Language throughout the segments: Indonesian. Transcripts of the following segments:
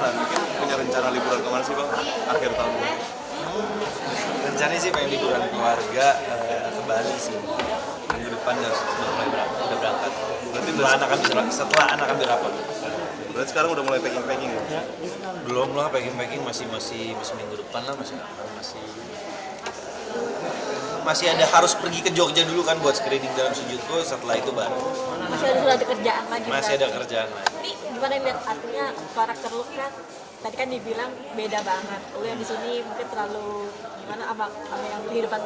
liburan. Mungkin punya rencana liburan kemana sih bang? Akhir tahun ini. Rencananya sih pengen liburan keluarga ke Bali sih. Minggu depan udah berangkat. Berarti Setelah anak ambil rapot. berarti sekarang udah mulai packing ya? Belum lah, packing masih minggu depan lah, masih ada harus pergi ke Jogja dulu kan buat screening dalam sujudku, setelah itu baru Masih ada kerjaan lagi. masih kan? ada kerjaan lagi. Tapi gimana lihat artinya karakter lu kan tadi kan dibilang beda banget. Lu yang di sini mungkin terlalu gimana sama yang kehidupan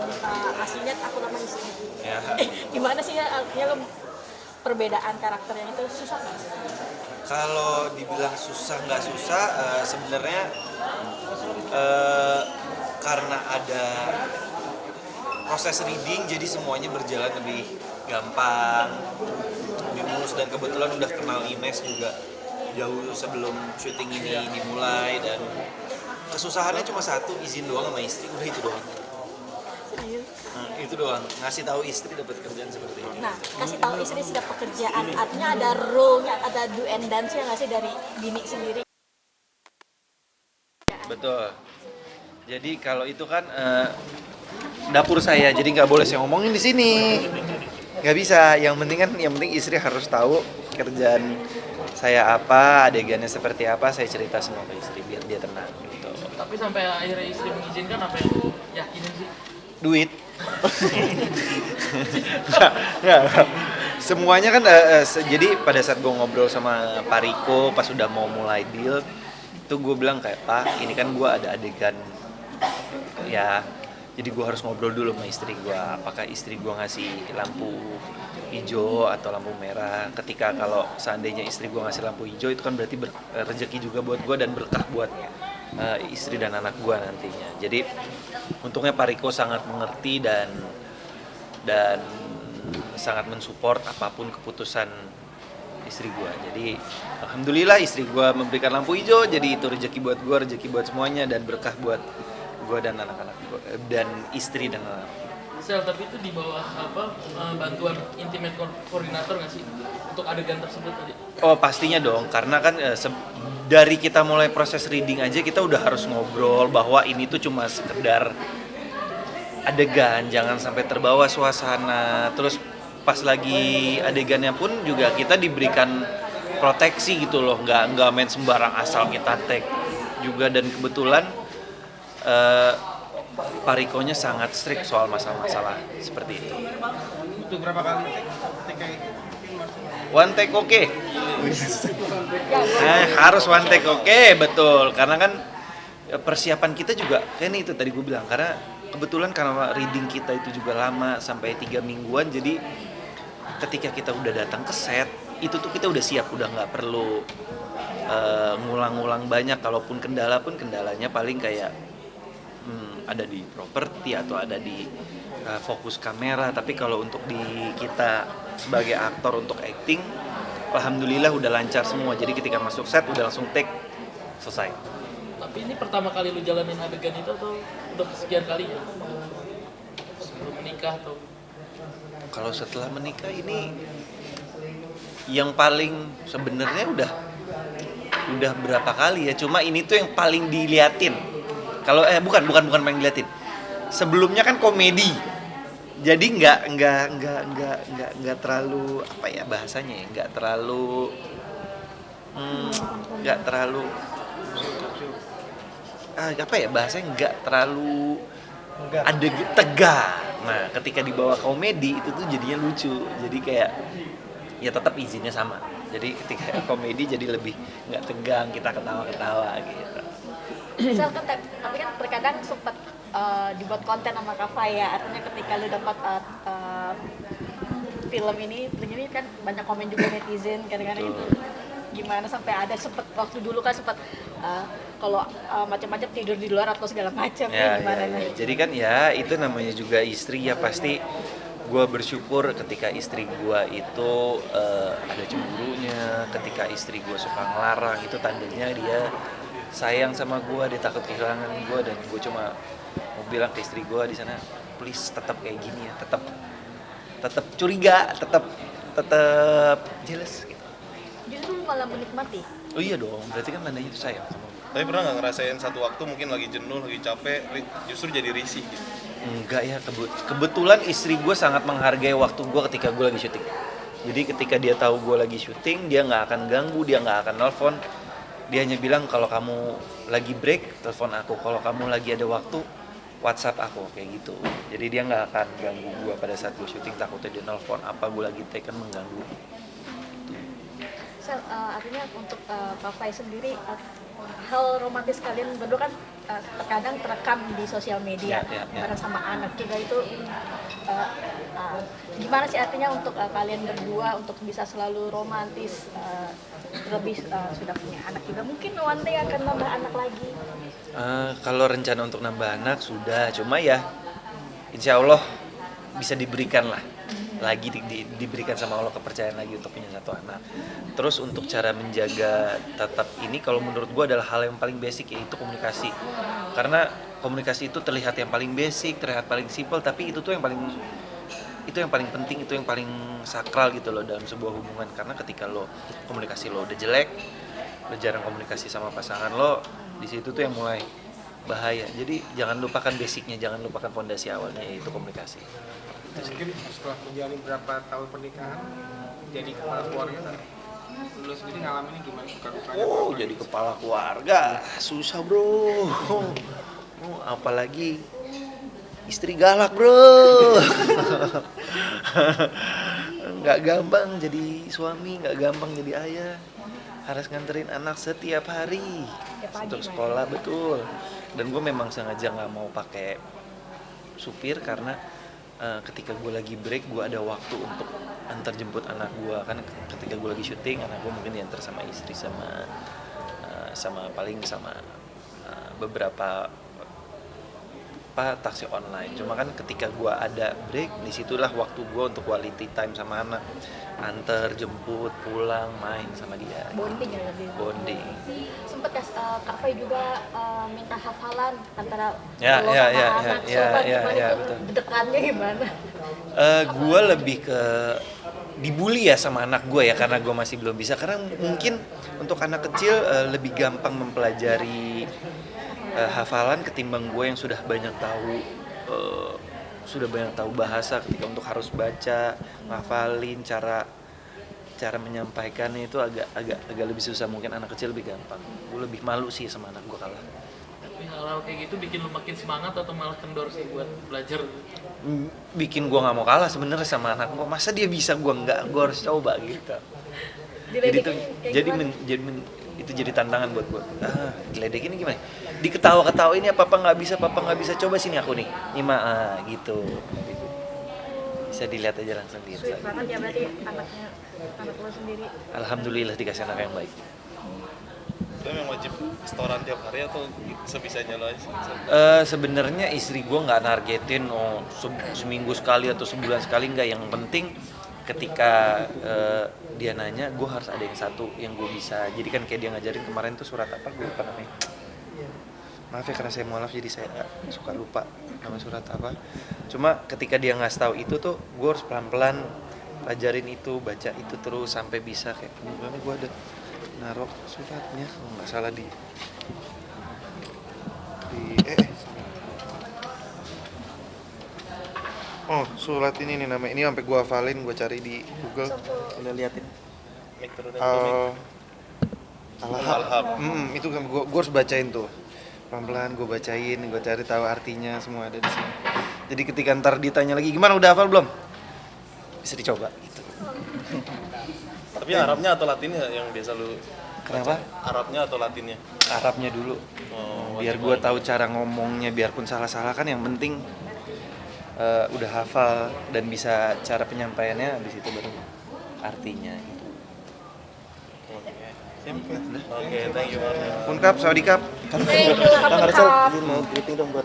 aslinya aku lama di sini. Ya. Gimana sih ya artinya lu perbedaan karakternya itu susah nggak? Kalau dibilang susah nggak susah, sebenarnya karena ada proses reading jadi semuanya berjalan lebih gampang, lebih mulus, dan kebetulan udah kenal Ines juga jauh sebelum syuting ini dimulai, dan kesusahannya cuma satu, izin doang sama istri, udah itu doang. Serius? Itu doang, ngasih tahu istri dapat kerjaan seperti ini. Nah, kasih tahu istri sudah pekerjaan, artinya ada role-nya, ada do and dance-nya nggak sih dari bini sendiri? Betul. Jadi kalau itu kan dapur saya, jadi nggak boleh saya ngomongin di sini. Nggak bisa. Yang penting istri harus tahu kerjaan saya apa, adegannya seperti apa, saya cerita semua ke istri biar dia tenang gitu. Tapi sampai akhirnya istri mengizinkan, apa yang lu yakinin sih? Duit. Nggak. Semuanya kan jadi pada saat gue ngobrol sama Pak Riko pas udah mau mulai deal, itu gue bilang kayak, Pak, ini kan gue ada adegan ya, jadi gue harus ngobrol dulu sama istri gue, apakah istri gue ngasih lampu hijau atau lampu merah. Ketika kalau seandainya istri gue ngasih lampu hijau, itu kan berarti rezeki juga buat gue dan berkah buat istri dan anak gue nantinya. Jadi untungnya Pak Riko sangat mengerti dan sangat mensupport apapun keputusan istri gue. Jadi alhamdulillah istri gue memberikan lampu hijau, jadi itu rezeki buat gue, rezeki buat semuanya, dan berkah buat gue dan anak-anak gue, dan istri dan anak. Sel, tapi itu di bawah bantuan intimate koordinator nggak sih untuk adegan tersebut tadi? Oh pastinya dong, karena kan dari kita mulai proses reading aja kita udah harus ngobrol bahwa ini tuh cuma sekedar adegan, jangan sampai terbawa suasana. Terus pas lagi adegannya pun juga kita diberikan proteksi gitu loh, nggak main sembarang asal kita take juga. Dan kebetulan Pak Riko-nya sangat strict soal masalah-masalah seperti itu. Itu berapa kali take itu? One take oke. Harus one take oke, betul. Karena kan persiapan kita juga kan itu tadi gue bilang, karena kebetulan karena reading kita itu juga lama sampai 3 mingguan, jadi ketika kita udah datang ke set itu tuh kita udah siap, udah nggak perlu ngulang-ngulang banyak. Kalaupun kendala pun kendalanya paling kayak ada di properti atau ada di fokus kamera. Tapi kalau untuk di kita sebagai aktor untuk acting, alhamdulillah udah lancar semua. Jadi ketika masuk set udah langsung take, selesai. Tapi ini pertama kali lu jalanin adegan itu atau udah sekian kali ya? Sebelum menikah atau? Kalau setelah menikah ini yang paling sebenarnya udah berapa kali ya, cuma ini tuh yang paling diliatin. Kalau bukan paling diliatin. Sebelumnya kan komedi. Jadi nggak terlalu apa ya bahasanya ya, nggak terlalu apa ya bahasanya, nggak terlalu ada tegang. Nah, ketika dibawa komedi itu tuh jadinya lucu. Jadi kayak ya tetap izinnya sama. Jadi ketika komedi jadi lebih nggak tegang, kita ketawa-ketawa gitu. Misal kan tapi kan terkadang sempat dibuat konten sama Kak Faya, artinya ketika lu dapat film ini kan banyak komen juga netizen kadang-kadang itu gimana sampai ada sempet waktu dulu kan sempet kalau macam-macam tidur di luar atau segala macam gimana ya. Jadi kan ya itu namanya juga istri ya, pasti gue bersyukur ketika istri gue itu ada cemburunya. Ketika istri gue suka ngelarang, itu tandanya dia sayang sama gue, dia takut kehilangan gue. Dan gue cuma mau bilang ke istri gue di sana, please tetap kayak gini ya, tetap curiga, tetap jealous gitu. Jadi lu malah menikmati. Oh iya dong, berarti kan tandanya itu sayang sama gue. Tapi pernah nggak ngerasain satu waktu mungkin lagi jenuh, lagi capek, justru jadi risih gitu? Enggak ya, kebetulan istri gue sangat menghargai waktu gue ketika gue lagi syuting. Jadi ketika dia tahu gue lagi syuting, dia nggak akan ganggu, dia nggak akan nelfon. Dia hanya bilang kalau kamu lagi break, telepon aku. Kalau kamu lagi ada waktu, WhatsApp aku, kayak gitu. Jadi dia nggak akan ganggu gue pada saat gue syuting, takutnya dia nelfon apa gue lagi take kan mengganggu. Sel, artinya untuk Pak Fai sendiri, hal romantis kalian berdua kan terkadang terekam di sosial media Ya. bareng sama anak juga itu gimana sih artinya untuk kalian berdua untuk bisa selalu romantis, lebih sudah punya anak juga mungkin one day akan nambah anak lagi. Kalau rencana untuk nambah anak sudah, cuma ya insya Allah bisa diberikan lah lagi diberikan sama Allah kepercayaan lagi untuk punya satu anak. Terus untuk cara menjaga tetap ini kalau menurut gue adalah hal yang paling basic, yaitu komunikasi. Karena komunikasi itu terlihat yang paling basic, terlihat paling simple, tapi itu yang paling penting, itu yang paling sakral gitu loh dalam sebuah hubungan. Karena ketika lo komunikasi lo udah jelek, lo jarang komunikasi sama pasangan lo, di situ tuh yang mulai bahaya. Jadi jangan lupakan basicnya, jangan lupakan fondasi awalnya, yaitu komunikasi. Mungkin setelah menjalani berapa tahun pernikahan jadi kepala keluarga kan? Lu sendiri ngalaminnya gimana, suka dukanya? Jadi kepala keluarga susah bro. Apalagi istri galak bro. Nggak gampang jadi suami, nggak gampang jadi ayah. Harus nganterin anak setiap hari untuk sekolah, betul. Dan gue memang sengaja nggak mau pakai supir karena ketika gue lagi break, gue ada waktu untuk antar jemput anak gue. Kan ketika gue lagi syuting, anak gue mungkin diantar sama istri sama beberapa taksi online. Cuma kan ketika gue ada break, disitulah waktu gue untuk quality time sama anak, antar jemput pulang main sama dia. Bonding ya lebih. Bonding. Sempet ya Kak Fai juga minta hafalan antara Ya, lo ya, sama ya, anak. ya, Sumpah, ya, gimana ya, itu betul. dekannya gimana? Gue lebih ke dibully ya sama anak gue ya, karena gue masih belum bisa. Karena mungkin untuk anak kecil lebih gampang mempelajari hafalan ketimbang gue yang sudah banyak tahu bahasa. Ketika untuk harus baca, ngafalin, cara menyampaikannya itu agak lebih susah. Mungkin anak kecil lebih gampang. Gue lebih malu sih sama anak gue kalah. Tapi hal-hal kayak gitu bikin lu makin semangat atau malah kendor sih buat belajar? Bikin gue nggak mau kalah sebenarnya sama anak gue. Masa dia bisa, gue nggak, gue harus coba gitu. Itu jadi tantangan buat gue. Diledekin gimana? Diketawa-ketawain ya, papa nggak bisa, coba sini aku nih Nima, gitu. Bisa dilihat aja langsung di Sweet Instagram. banget ya berarti anak lo sendiri. Alhamdulillah dikasih anak yang baik. Itu memang wajib setoran tiap hari atau sebisanya lo aja? Sebenarnya istri gue nggak nargetin seminggu sekali atau sebulan sekali, nggak. Yang penting ketika dia nanya, gue harus ada yang satu yang gue bisa. Jadi kan kayak dia ngajarin kemarin tuh surat apa, gue lupa namanya. Maaf ya karena saya mualaf jadi saya suka lupa nama surat apa. Cuma ketika dia ngasih tahu itu tuh, gue harus pelan-pelan pelajarin itu, baca itu terus sampai bisa. Kayak kemarin gue ada naruh suratnya kalau nggak salah di surat ini nih namanya. Ini sampai gue hafalin, gue cari di Google. Udah liatin. Al-Hab. Itu kan gue harus bacain tuh. Pelan-pelan gue bacain, gue cari tahu artinya, semua ada di sini. Jadi ketika ntar ditanya lagi, gimana udah hafal belum? Bisa dicoba gitu. Tapi Arabnya atau Latinnya yang biasa lu? Kenapa? Arabnya atau Latinnya? Arabnya dulu. Biar gue tahu cara ngomongnya, biarpun salah-salah kan yang penting udah hafal dan bisa cara penyampaiannya, habis itu baru artinya gitu. Oke, thank you. Unkap, sawadikap. Thank you, Kang Arsel, izin mau greeting dong buat